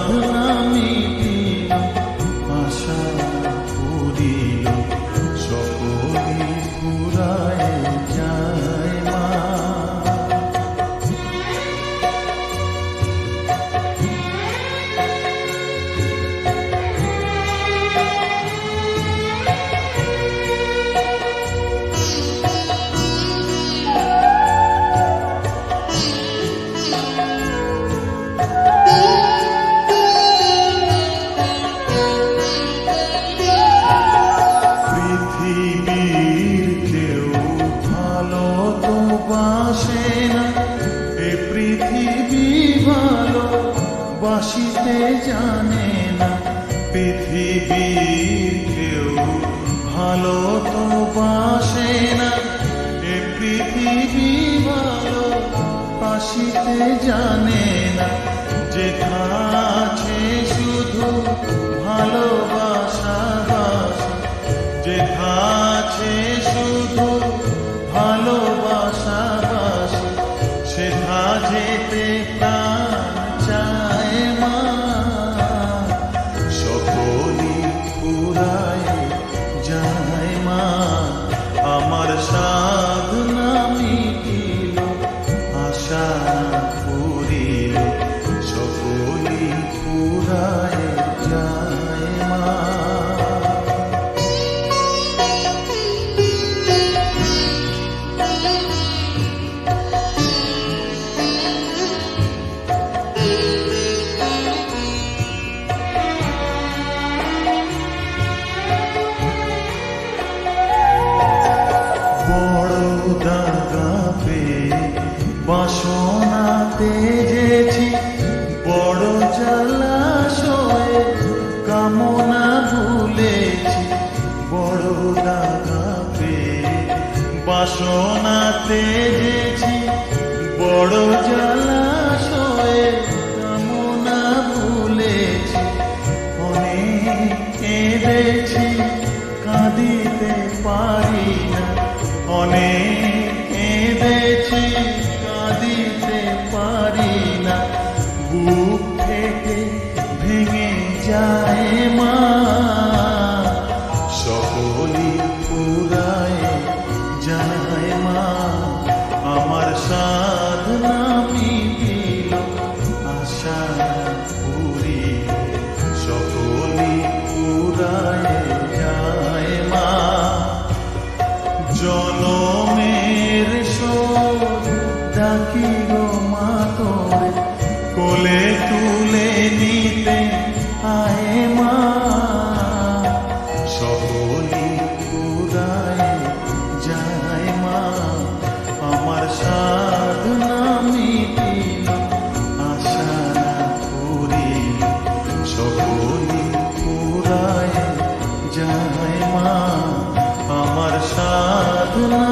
সাধনা মিটিল, আশা পুরিল, সকলে পুরায় যায় মা। পৃথিবীর কেউ ভালো তো বাসে না, এ পৃথিবী ভালো বাসিতে জানে না। পৃথিবীর কেউ ভালো তো বাসে না, এ পৃথিবী ভালো বাসিতে জানে না। যেথা আছে শুধু ভালোবাসা বাসা, যেথা আছে শুধু ভালোবাসা বাসা, সেথা যেতে প্রাণ চায় মা। সকলি পুরায় যায় মা, আমার সাধনা মিটিল, আশা পুরিল, সকলি পুরায় যায় মা। দাগা পেয়ে বাসনা তেজেছি, বড় জলাশয়ে কামনা ভুলেছি। বড় দাগা পেয়ে বাসনা তেজেছি, বড় জলাশয়ে কামনা ভুলেছি। অনেক কেঁদেছি, কাঁদিতে পারি না, অনেক কেঁদেছি, কাঁদিতে পারি না। বুক থেকে ভেঙে যায় মা, সকলি পুরায় যায় মা। আমার সাধনা মিটিল, আশা পুরিল, সকলি পুরায় যায় মা। জনমের শোধ ডাকি গো মা তোরে, কোলে তুলে নিতে আয় মা। সকলি পুরায় যায় মা, আমার সাধনা মিটিল, আশা পুরিল, সকলি পুরায় যায় মা। আমার সাধনা